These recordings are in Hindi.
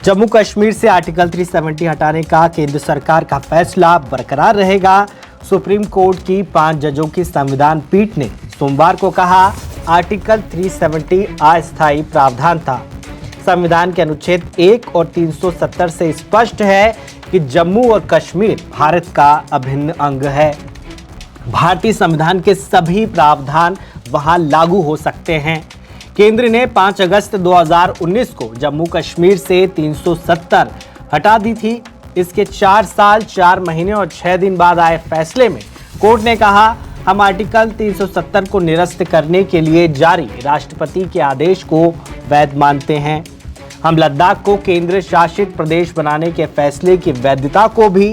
जम्मू कश्मीर से आर्टिकल 370 हटाने का केंद्र सरकार का फैसला बरकरार रहेगा। सुप्रीम कोर्ट की 5 जजों की संविधान पीठ ने सोमवार को कहा, आर्टिकल 370 अस्थायी प्रावधान था। संविधान के अनुच्छेद 1 और 370 से स्पष्ट है कि जम्मू और कश्मीर भारत का अभिन्न अंग है। भारतीय संविधान के सभी प्रावधान वहां लागू हो सकते हैं। केंद्र ने 5 अगस्त 2019 को जम्मू कश्मीर से 370 हटा दी थी। इसके 4 साल 4 महीने और 6 दिन बाद आए फैसले में कोर्ट ने कहा, हम आर्टिकल 370 को निरस्त करने के लिए जारी राष्ट्रपति के आदेश को वैध मानते हैं। हम लद्दाख को केंद्र शासित प्रदेश बनाने के फैसले की वैधता को भी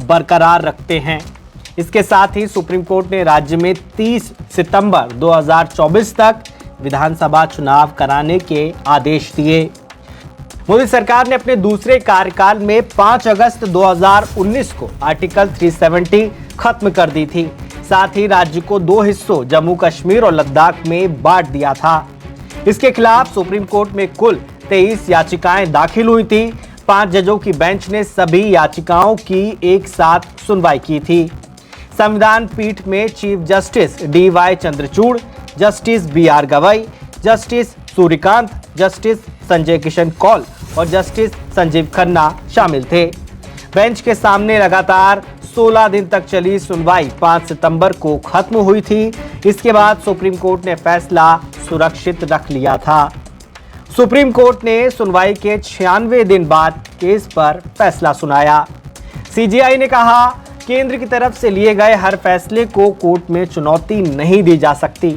बरकरार रखते हैं। इसके साथ ही सुप्रीम कोर्ट ने राज्य में 30 सितंबर 2024 तक विधानसभा चुनाव कराने के आदेश दिए। मोदी सरकार ने अपने दूसरे कार्यकाल में 5 अगस्त 2019 को आर्टिकल 370 खत्म कर दी थी। साथ ही राज्य को 2 हिस्सों जम्मू कश्मीर और लद्दाख में बांट दिया था। इसके खिलाफ सुप्रीम कोर्ट में कुल 23 याचिकाएं दाखिल हुई थी। 5 जजों की बेंच ने सभी याचिकाओं की एक साथ सुनवाई की थी। संविधान पीठ में chief justice DY Chandrachud, justice BR Gavai, justice Suryakant, justice Sanjay Kishan Kaul और जस्टिस संजीव खन्ना शामिल थे। बेंच के सामने लगातार 16 दिन तक चली सुनवाई 5 सितंबर को खत्म हुई थी। इसके बाद सुप्रीम कोर्ट ने फैसला सुरक्षित रख लिया था। सुप्रीम कोर्ट ने सुनवाई के 96 दिन बाद केस पर फैसला सुनाया। CJI ने कहा, केंद्र की तरफ से लिए गए हर फैसले को कोर्ट में चुनौती नहीं दी जा सकती।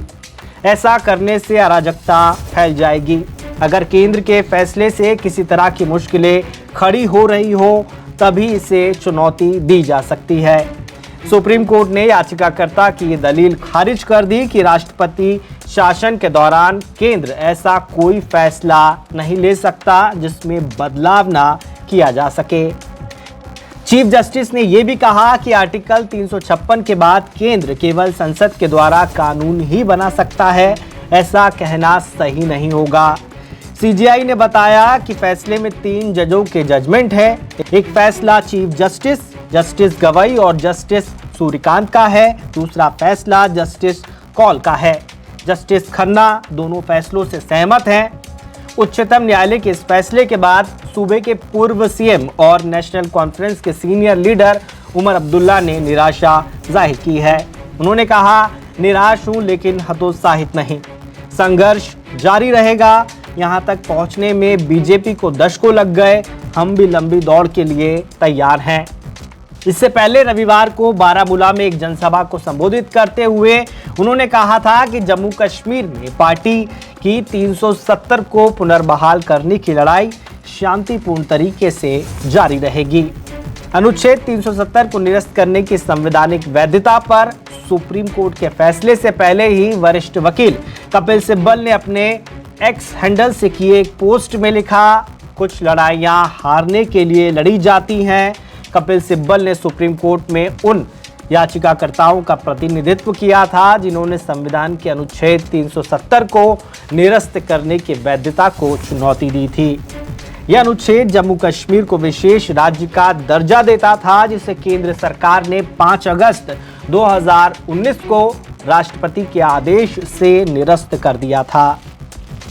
ऐसा करने से अराजकता फैल जाएगी। अगर केंद्र के फैसले से किसी तरह की मुश्किलें खड़ी हो रही हो तभी इसे चुनौती दी जा सकती है। सुप्रीम कोर्ट ने याचिकाकर्ता की दलील खारिज कर दी कि राष्ट्रपति शासन के दौरान केंद्र ऐसा कोई फैसला नहीं ले सकता जिसमें बदलाव ना किया जा सके। चीफ जस्टिस ने यह भी कहा कि आर्टिकल 356 के बाद केंद्र केवल संसद के द्वारा कानून ही बना सकता है, ऐसा कहना सही नहीं होगा। CJI ने बताया कि फैसले में 3 जजों के जजमेंट है। एक फैसला चीफ जस्टिस गवई और जस्टिस सूर्यकांत का है। दूसरा फैसला जस्टिस कौल का है। जस्टिस खन्ना दोनों फैसलों से सहमत हैं। उच्चतम न्यायालय के इस फैसले के बाद सूबे के पूर्व CM और नेशनल कॉन्फ्रेंस के सीनियर लीडर उमर अब्दुल्ला ने निराशा जाहिर की है। उन्होंने कहा, निराश हूं लेकिन हतोत्साहित नहीं। संघर्ष जारी रहेगा। यहां तक पहुंचने में BJP को दशकों लग गए। हम भी लंबी दौड़ के लिए तैयार हैं। इससे पहले रविवार को बारामूला में एक जनसभा को संबोधित करते हुए उन्होंने कहा था कि जम्मू कश्मीर में पार्टी की 370 को पुनर्बहाल करने की लड़ाई शांतिपूर्ण तरीके से जारी रहेगी। अनुच्छेद 370 को निरस्त करने की संवैधानिक वैधता पर सुप्रीम कोर्ट के फैसले से पहले ही वरिष्ठ वकील कपिल सिब्बल ने अपने एक्स हैंडल से किए एक पोस्ट में लिखा, कुछ लड़ाइयां हारने के लिए लड़ी जाती हैं। कपिल सिब्बल ने सुप्रीम कोर्ट में उन याचिकाकर्ताओं का प्रतिनिधित्व किया था जिन्होंने संविधान के अनुच्छेद 370 को निरस्त करने की वैधता को चुनौती दी थी। यह अनुच्छेद जम्मू कश्मीर को विशेष राज्य का दर्जा देता था, जिसे केंद्र सरकार ने 5 अगस्त 2019 को राष्ट्रपति के आदेश से निरस्त कर दिया था।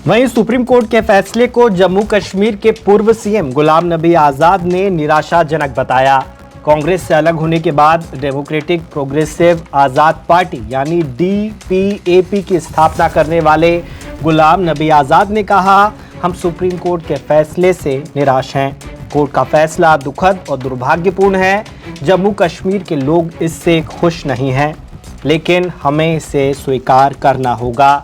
वहीं सुप्रीम कोर्ट के फैसले को जम्मू कश्मीर के पूर्व CM गुलाम नबी आजाद ने निराशाजनक बताया। कांग्रेस से अलग होने के बाद डेमोक्रेटिक प्रोग्रेसिव आजाद पार्टी यानी DPAP की स्थापना करने वाले गुलाम नबी आजाद ने कहा, हम सुप्रीम कोर्ट के फैसले से निराश हैं। कोर्ट का फैसला दुखद और दुर्भाग्यपूर्ण है। जम्मू कश्मीर के लोग इससे खुश नहीं हैं, लेकिन हमें इसे स्वीकार करना होगा।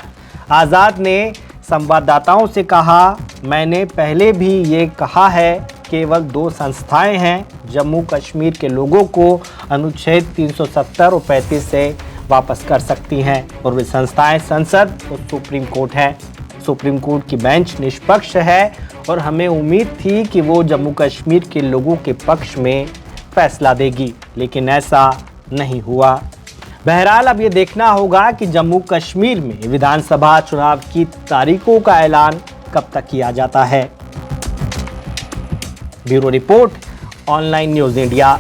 आजाद ने संवाददाताओं से कहा, मैंने पहले भी ये कहा है, केवल 2 संस्थाएं हैं जम्मू कश्मीर के लोगों को अनुच्छेद 370 और 35 से वापस कर सकती हैं और वे संस्थाएं संसद और सुप्रीम कोर्ट हैं। सुप्रीम कोर्ट की बेंच निष्पक्ष है और हमें उम्मीद थी कि वो जम्मू कश्मीर के लोगों के पक्ष में फैसला देगी, लेकिन ऐसा नहीं हुआ। बहरहाल अब ये देखना होगा कि जम्मू कश्मीर में विधानसभा चुनाव की तारीखों का ऐलान कब तक किया जाता है। Bureau report, online news India.